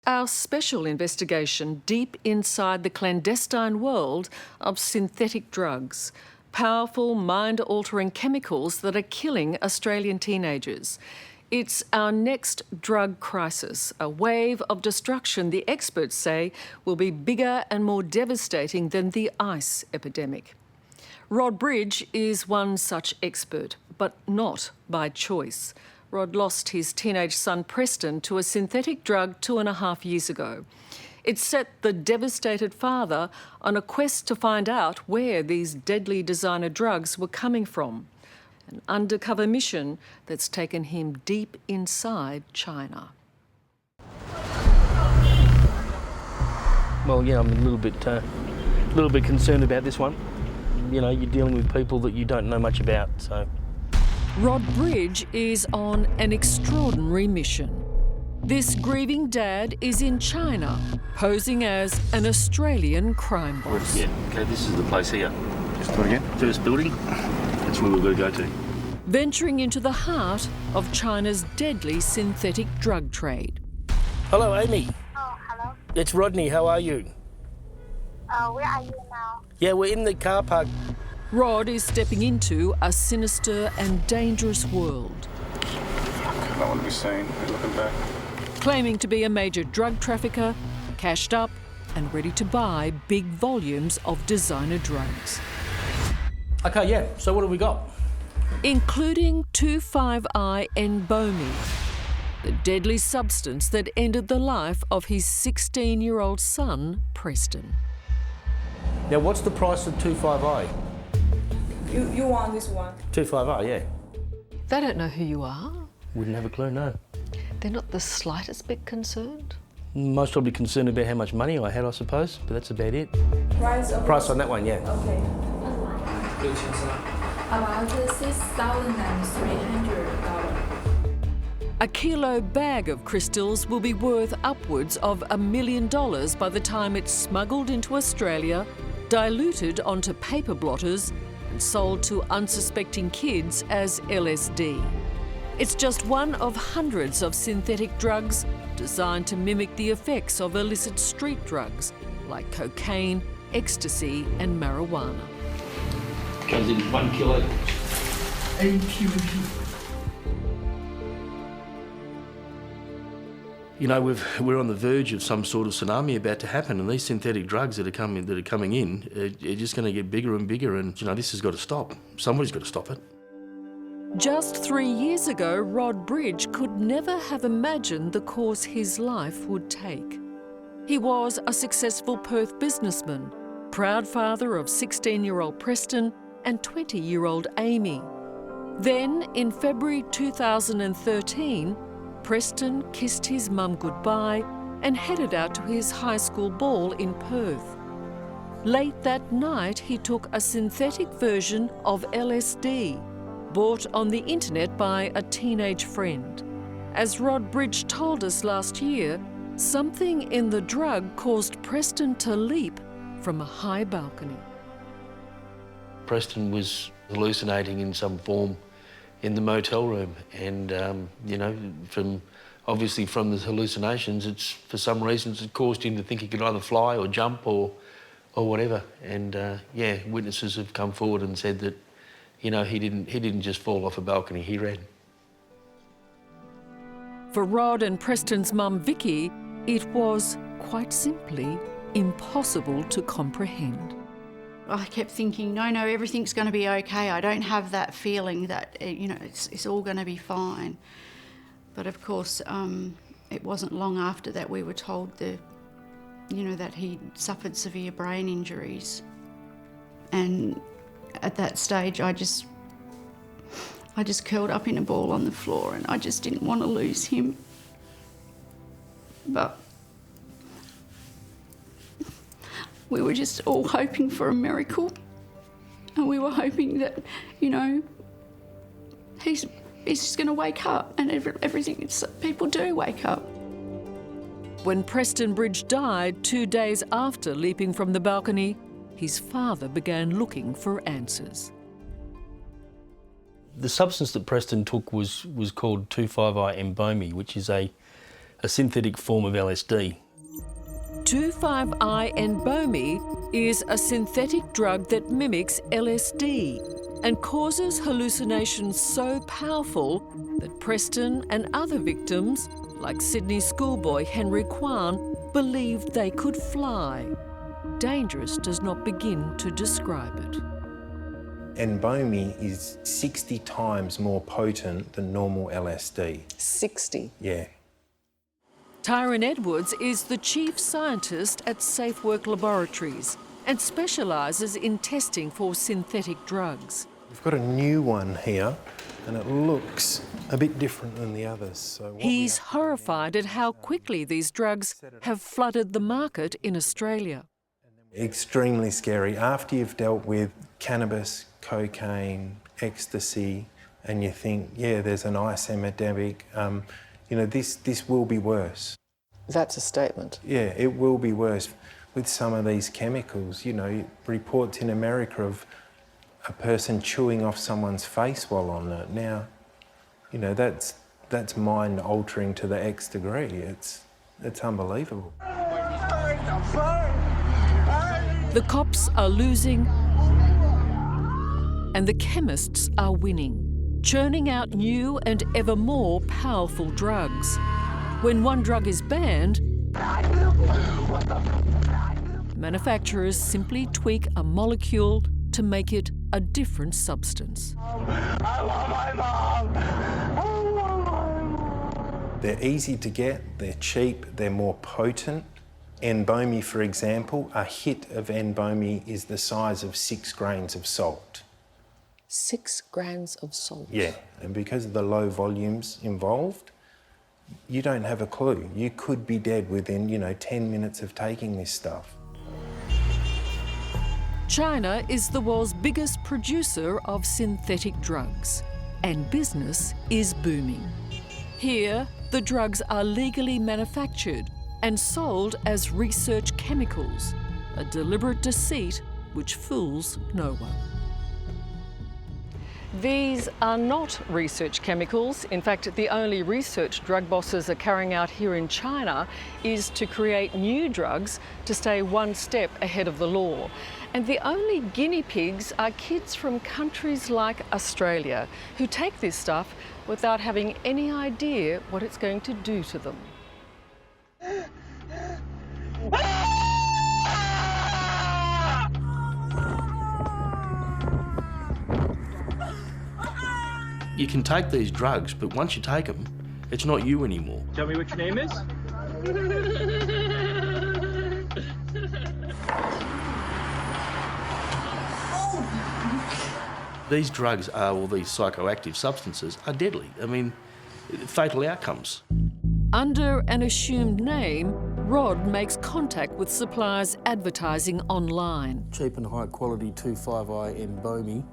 Our special investigation deep inside the clandestine world of synthetic drugs, powerful mind-altering chemicals that are killing Australian teenagers. It's our next drug crisis, a wave of destruction the experts say will be bigger and more devastating than the ice epidemic. Rod Bridge is one such expert, but not by choice. Rod lost his teenage son Preston to a synthetic drug 2.5 years ago. It set the devastated father on a quest to find out where these deadly designer drugs were coming from. An undercover mission that's taken him deep inside China. Well, yeah, I'm a little bit concerned about this one. You know, you're dealing with people that you don't know much about, so. Rod Bridge is on an extraordinary mission. This grieving dad is in China, posing as an Australian crime boss. Yeah, okay, this is the place here. Just do it again. First building, that's where we've got to go to. Venturing into the heart of China's deadly synthetic drug trade. Hello, Amy. Oh, hello. It's Rodney, how are you? Where are you now? Yeah, we're in the car park. Rod is stepping into a sinister and dangerous world. I don't want to be seen looking back. Claiming to be a major drug trafficker, cashed up and ready to buy big volumes of designer drugs. Okay, yeah, so what have we got? Including 2,5-I-N-Bomi, the deadly substance that ended the life of his 16-year-old son, Preston. Now, what's the price of 2,5-I? You want this one? 2,5-I, yeah. They don't know who you are. Wouldn't have a clue, no. They're not the slightest bit concerned. Most probably concerned about how much money I had, I suppose, but that's about it. Price On that one, yeah. Okay. About $6,300. A kilo bag of crystals will be worth upwards of $1 million by the time it's smuggled into Australia, diluted onto paper blotters and sold to unsuspecting kids as LSD. It's just one of hundreds of synthetic drugs designed to mimic the effects of illicit street drugs like cocaine, ecstasy and marijuana. Comes in 1 kilo. 80 ppb. You know, we're on the verge of some sort of tsunami about to happen, and these synthetic drugs that are coming in are just going to get bigger and bigger, and, you know, this has got to stop. Somebody's got to stop it. Just 3 years ago, Rod Bridge could never have imagined the course his life would take. He was a successful Perth businessman, proud father of 16-year-old Preston and 20-year-old Amy. Then, in February 2013, Preston kissed his mum goodbye and headed out to his high school ball in Perth. Late that night, he took a synthetic version of LSD, bought on the internet by a teenage friend. As Rod Bridge told us last year, something in the drug caused Preston to leap from a high balcony. Preston was hallucinating in some form in the motel room, and you know, obviously from the hallucinations, it's for some reasons it caused him to think he could either fly or jump or whatever. And yeah, witnesses have come forward and said that, you know, he didn't just fall off a balcony, he ran. For Rod and Preston's mum Vicky, it was quite simply impossible to comprehend. I kept thinking, no, everything's going to be okay. I don't have that feeling that, you know, it's all going to be fine. But of course, it wasn't long after that we were told that he suffered severe brain injuries. And at that stage, I just curled up in a ball on the floor, and I just didn't want to lose him. But we were just all hoping for a miracle, and we were hoping that, you know, he's just going to wake up, and everything. People do wake up. When Preston Bridge died 2 days after leaping from the balcony, his father began looking for answers. The substance that Preston took was called 2,5-I-N-Bomi, which is a a synthetic form of LSD. 2,5-N-Bomi is a synthetic drug that mimics LSD and causes hallucinations so powerful that Preston and other victims, like Sydney schoolboy Henry Kwan, believed they could fly. Dangerous does not begin to describe it. N-Bomi is 60 times more potent than normal LSD. 60. Yeah. Tyrone Edwards is the chief scientist at SafeWork Laboratories and specialises in testing for synthetic drugs. We've got a new one here and it looks a bit different than the others. So He's horrified at how quickly these drugs have flooded the market in Australia. Extremely scary. After you've dealt with cannabis, cocaine, ecstasy, and you think, yeah, there's an ice epidemic, you know, this will be worse. That's a statement. Yeah, it will be worse with some of these chemicals. You know, reports in America of a person chewing off someone's face while on it. Now, you know, that's mind-altering to the X degree. It's unbelievable. The cops are losing and the chemists are winning, churning out new and ever more powerful drugs. When one drug is banned, manufacturers simply tweak a molecule to make it a different substance. I love my mom. They're easy to get, they're cheap, they're more potent. N-Bomi, for example, a hit of N-Bomi is the size of 6 grains of salt. 6 grams of salt? Yeah, and because of the low volumes involved, you don't have a clue. You could be dead within, 10 minutes of taking this stuff. China is the world's biggest producer of synthetic drugs, and business is booming. Here, the drugs are legally manufactured and sold as research chemicals, a deliberate deceit which fools no one. These are not research chemicals. In fact, the only research drug bosses are carrying out here in China is to create new drugs to stay one step ahead of the law. And the only guinea pigs are kids from countries like Australia who take this stuff without having any idea what it's going to do to them. You can take these drugs, but once you take them, it's not you anymore. Tell me what your name is? These drugs or these psychoactive substances are deadly. I mean, fatal outcomes. Under an assumed name, Rod makes contact with suppliers advertising online. Cheap and high quality 2,5-N-Bomi.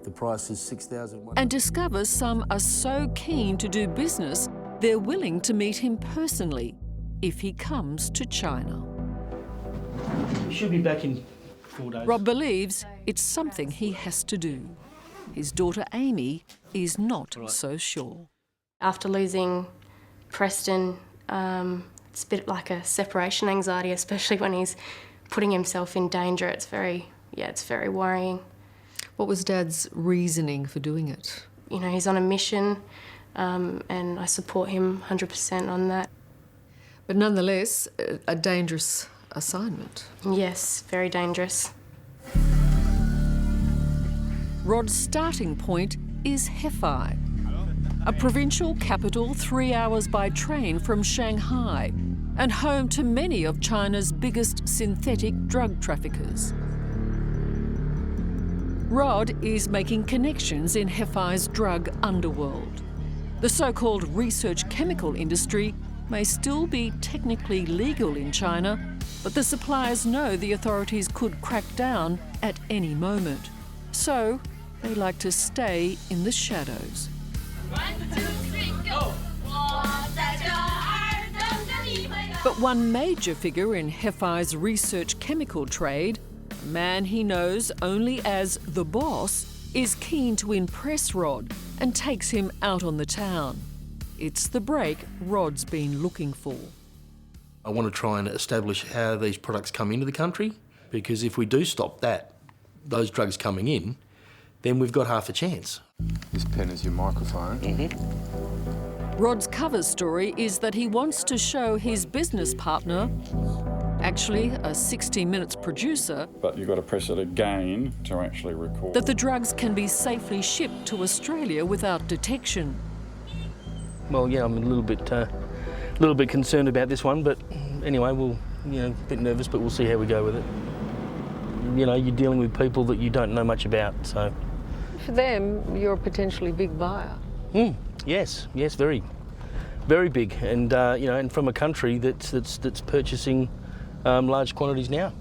The price is $6,100. And discovers some are so keen to do business, they're willing to meet him personally if he comes to China. You should be back in 4 days. Rob believes it's something he has to do. His daughter Amy is not so sure. After losing Preston, it's a bit like a separation anxiety, especially when he's putting himself in danger. It's very worrying. What was Dad's reasoning for doing it? You know, he's on a mission, and I support him 100% on that. But nonetheless, a dangerous assignment. Yes, very dangerous. Rod's starting point is Hefei, a provincial capital 3 hours by train from Shanghai and home to many of China's biggest synthetic drug traffickers. Rod is making connections in Hefei's drug underworld. The so-called research chemical industry may still be technically legal in China, but the suppliers know the authorities could crack down at any moment. So they like to stay in the shadows. 1, 2, 3, go! 我在这儿等着你们。 But one major figure in Hefei's research chemical trade, a man he knows only as the boss, is keen to impress Rod and takes him out on the town. It's the break Rod's been looking for. I want to try and establish how these products come into the country, because if we do stop those drugs coming in, then we've got half a chance. This pen is your microphone. Rod's cover story is that he wants to show his business partner, actually a 60 Minutes producer, but you've got to press it again to actually record, that the drugs can be safely shipped to Australia without detection. Well, yeah, I'm a little bit concerned about this one, but anyway, a bit nervous, but we'll see how we go with it. You know, you're dealing with people that you don't know much about, so. For them, you're a potentially big buyer. Yes, very, very big, and and from a country that's purchasing large quantities now.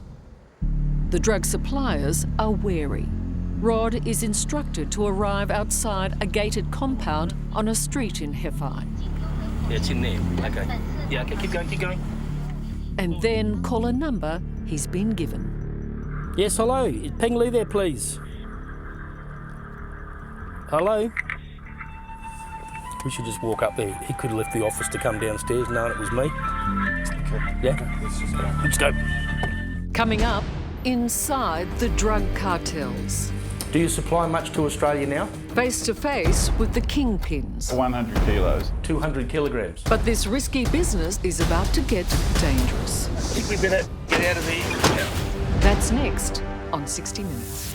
The drug suppliers are wary. Rod is instructed to arrive outside a gated compound on a street in Hefei. Yeah, it's in there. Okay. Yeah, okay, keep going. And then call a number he's been given. Yes, hello. Is Peng Lee there, please? Hello? We should just walk up there. He could have left the office to come downstairs knowing it was me. Okay. Yeah? Okay, let's go. Coming up, inside the drug cartels. Do you supply much to Australia now? Face to face with the kingpins. 100 kilos. 200 kilograms. But this risky business is about to get dangerous. I think we better get out of here. That's next on 60 Minutes.